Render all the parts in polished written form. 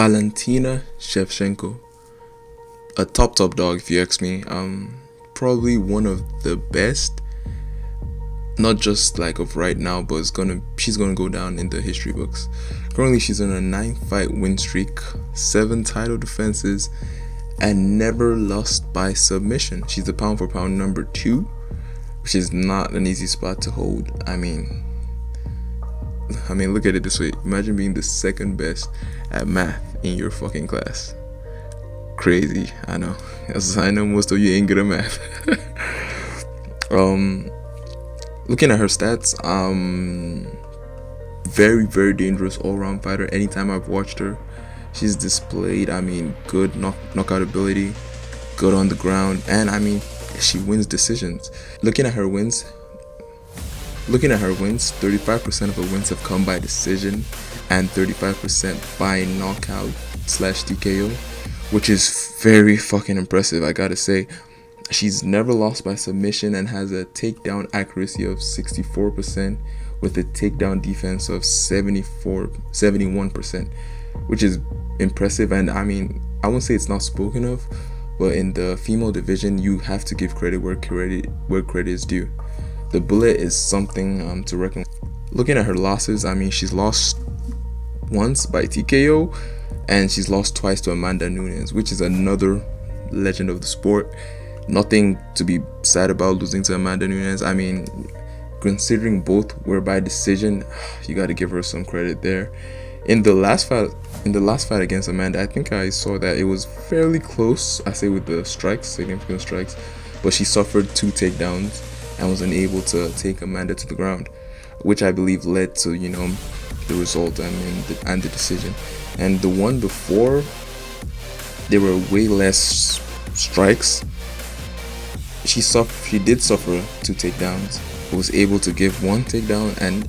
Valentina Shevchenko, a top dog if you ask me. Probably one of the best, not just like of right now, but she's gonna go down in the history books. Currently, she's on a 9-fight win streak, 7 title defenses, and never lost by submission. She's the pound for pound number 2, which is not an easy spot to hold. I mean, look at it this way. Imagine being the second best at math in your fucking class. Crazy, I know. As I know most of you ain't good at math. Looking at her stats, very, very dangerous all-round fighter. Anytime I've watched her, she's displayed, good knockout ability, good on the ground, and she wins decisions. Looking at her wins, 35% of her wins have come by decision and 35% by knockout/TKO, which is very fucking impressive, I gotta say. She's never lost by submission and has a takedown accuracy of 64% with a takedown defense of 71%, which is impressive. And I won't say it's not spoken of, but in the female division, you have to give credit where credit is due. The bullet is something to reckon. Looking at her losses, she's lost once by TKO, and she's lost twice to Amanda Nunes, which is another legend of the sport. Nothing to be sad about losing to Amanda Nunes. Considering both were by decision, you got to give her some credit there. In the last fight against Amanda, I think I saw that it was fairly close. I say with the significant strikes, but she suffered 2 takedowns and was unable to take Amanda to the ground, which I believe led to the result and the decision. And the one before, there were way less strikes. She did suffer 2 takedowns, but was able to give 1 takedown, and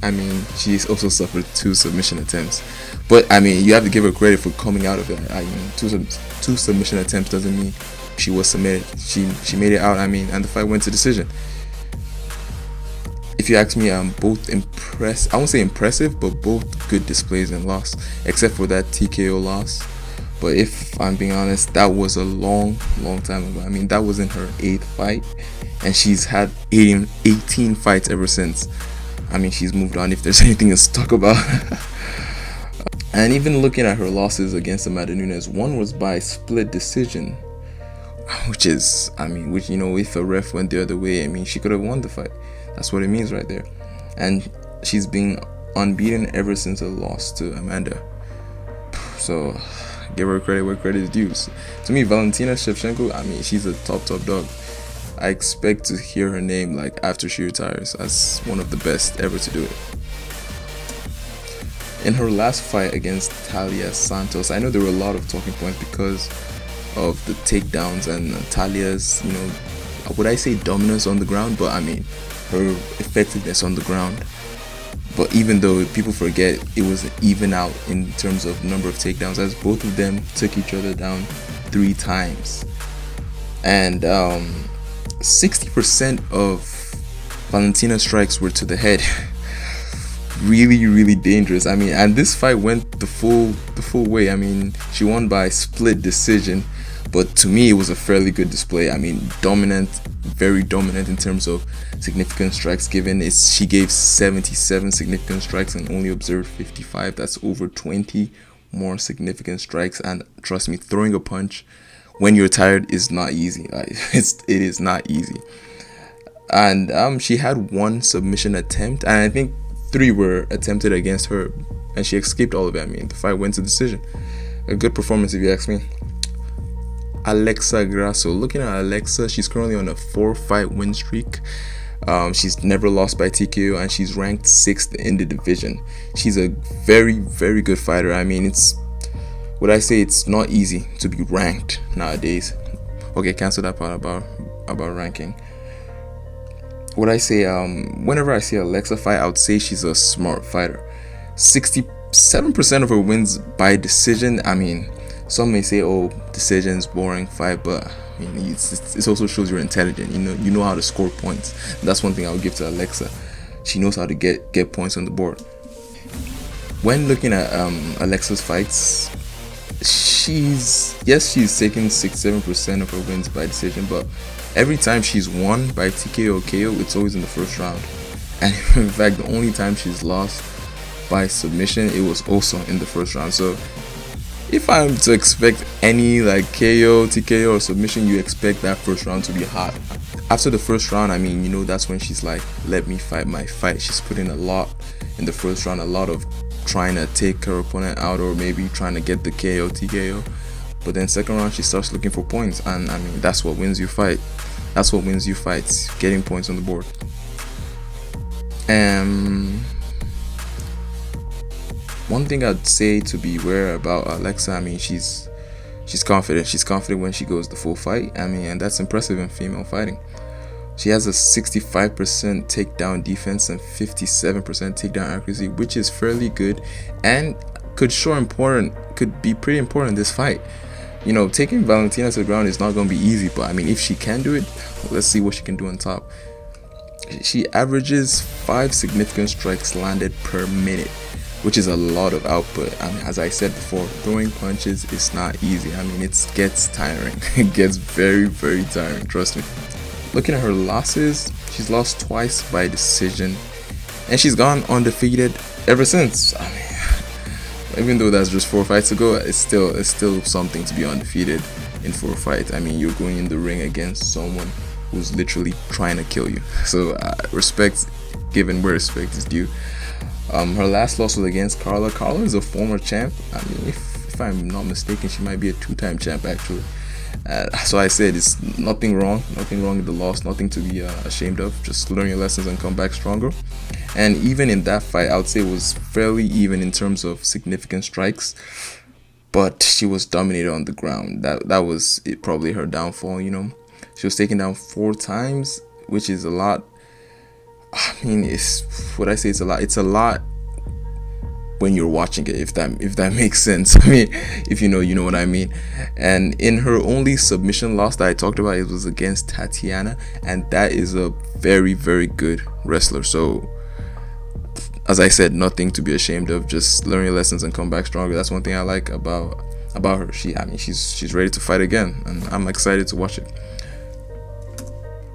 she also suffered 2 submission attempts. But you have to give her credit for coming out of it. 2 submission attempts doesn't mean she was submitted. She made it out. And the fight went to decision. If you ask me, both impressed. I won't say impressive, but both good displays and loss, except for that TKO loss. But if I'm being honest, that was a long time ago. That wasn't her 8th fight, and she's had 18 fights ever since. She's moved on, if there's anything to talk about. And even looking at her losses against Amanda Nunes, one was by split decision, which if a ref went the other way, she could have won the fight. That's what it means right there. And she's been unbeaten ever since her loss to Amanda. So give her credit where credit is due. To me, Valentina Shevchenko, she's a top dog. I expect to hear her name after she retires as one of the best ever to do it. In her last fight against Talia Santos, I know there were a lot of talking points because of the takedowns and Talia's, would I say dominance on the ground, but her effectiveness on the ground. But even though people forget, it was even out in terms of number of takedowns, as both of them took each other down 3 times. And 60% of Valentina's strikes were to the head. Really dangerous. And this fight went the full way. She won by split decision, but to me it was a fairly good display. Dominant, very dominant in terms of significant strikes given. She gave 77 significant strikes and only observed 55. That's over 20 more significant strikes. And trust me, throwing a punch when you're tired is not easy. It is not easy. And she had 1 submission attempt, and I think 3 were attempted against her, and she escaped all of it. The fight went to decision. A good performance, if you ask me. Alexa Grasso. Looking at Alexa, she's currently on a 4-fight win streak. She's never lost by TKO, and she's ranked 6th in the division. She's a very, very good fighter. It's not easy to be ranked nowadays. Okay, cancel that part about ranking. Whenever I see Alexa fight, I would say she's a smart fighter. 67% of her wins by decision. Some may say, "Oh, decision's boring fight," but it also shows you're intelligent. You know how to score points. And that's one thing I would give to Alexa. She knows how to get points on the board. When looking at Alexa's fights, she's taken 6-7% of her wins by decision, but every time she's won by TKO or KO, it's always in the first round. And in fact, the only time she's lost by submission, it was also in the first round. So if I'm to expect any like KO, TKO, or submission, you expect that first round to be hot. After the first round, I mean, you know, that's when she's like, let me fight my fight. She's put in a lot in the first round, a lot of trying to take her opponent out, or maybe trying to get the KO, TKO. But then second round, she starts looking for points, and I mean, that's what wins you fight. That's what wins you fights, getting points on the board. One thing I'd say to beware about Alexa, I mean, she's confident. She's confident when she goes the full fight. I mean, and that's impressive in female fighting. She has a 65% takedown defense and 57% takedown accuracy, which is fairly good and could be pretty important in this fight. You know, taking Valentina to the ground is not going to be easy, but I mean, if she can do it, let's see what she can do on top. She averages 5 significant strikes landed per minute, which is a lot of output. I mean, as I said before, throwing punches is not easy. I mean, it gets tiring. It gets very, very tiring, trust me. Looking at her losses, she's lost twice by decision, and she's gone undefeated ever since. I mean, even though that's just 4 fights ago, it's still something to be undefeated in 4 fights. I mean, you're going in the ring against someone who's literally trying to kill you. So respect given where respect is due. Her last loss was against Carla. Carla is a former champ. I mean, if I'm not mistaken, she might be a 2-time champ actually. So I said it's nothing wrong with the loss, nothing to be ashamed of. Just learn your lessons and come back stronger. And even in that fight, I would say it was fairly even in terms of significant strikes, but she was dominated on the ground. That was probably her downfall. You know, she was taken down 4 times, which is a lot. I mean, it's a lot. It's a lot when you're watching it, if that makes sense. I mean, if you know what I mean. And in her only submission loss that I talked about, it was against Tatiana, and that is a very, very good wrestler. So as I said, nothing to be ashamed of. Just learn your lessons and come back stronger. That's one thing I like about her. She's ready to fight again, and I'm excited to watch it.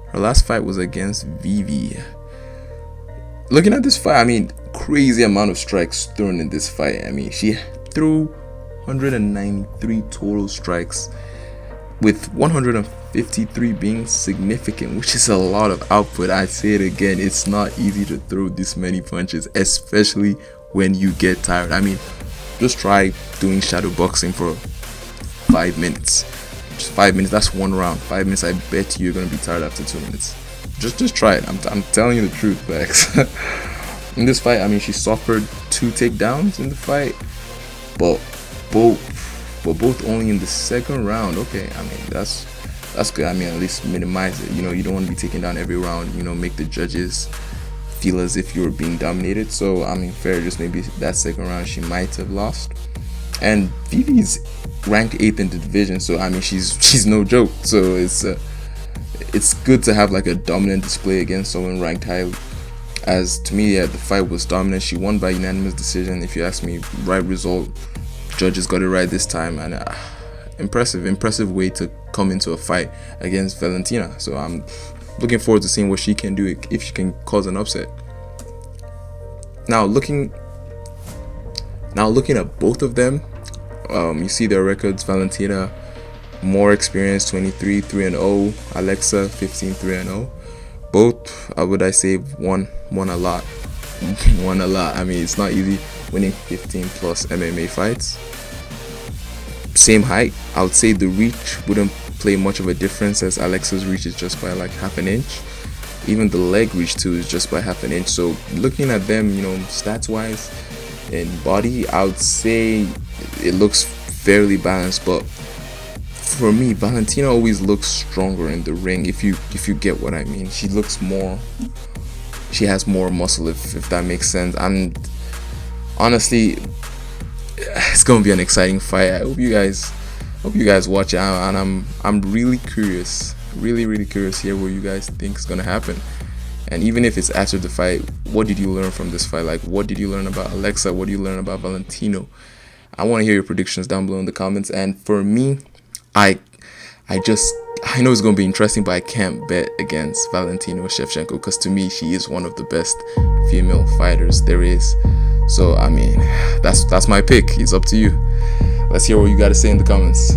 Her last fight was against Vivi. Looking at this fight, I mean, crazy amount of strikes thrown in this fight. I mean, she threw 193 total strikes, with 153 being significant, which is a lot of output. I say it again, it's not easy to throw this many punches, especially when you get tired. I mean, just try doing shadow boxing for 5 minutes. Just 5 minutes, that's 1 round. 5 minutes, I bet you're gonna be tired after 2 minutes. Just try it. I'm telling you the truth, Max. In this fight, I mean, she suffered 2 takedowns in the fight, but both only in the second round. Okay, I mean, that's good. I mean, at least minimize it. You know, you don't want to be taken down every round. You know, make the judges feel as if you were being dominated. So I mean, fair. Just maybe that second round she might have lost. And Vivi's ranked 8th in the division, so I mean, she's no joke. So it's good to have like a dominant display against someone ranked highly. As to me, yeah, the fight was dominant. She won by unanimous decision. If you ask me, right result. Judges got it right this time, and impressive way to come into a fight against Valentina. So I'm looking forward to seeing what she can do if she can cause an upset. Now looking at both of them, you see their records. Valentina, more experience, 23 3-0. Alexa, 15 3-0. Both, would I say, won a lot. Won a lot. I mean, it's not easy winning 15 plus MMA fights. Same height. I would say the reach wouldn't play much of a difference, as Alexa's reach is just by like half an inch. Even the leg reach too is just by half an inch. So looking at them, you know, stats wise in body, I would say it looks fairly balanced. But for me, Valentina always looks stronger in the ring, if you get what I mean. She has more muscle, if that makes sense. And honestly, it's gonna be an exciting fight. I hope you guys watch it, and I'm really curious, really curious here what you guys think is gonna happen. And even if it's after the fight, what did you learn from this fight? Like, what did you learn about Alexa? What did you learn about Valentino? I want to hear your predictions down below in the comments. And for me, I know it's going to be interesting, but I can't bet against Valentina Shevchenko, because to me, she is one of the best female fighters there is. So I mean, that's my pick. It's up to you. Let's hear what you got to say in the comments.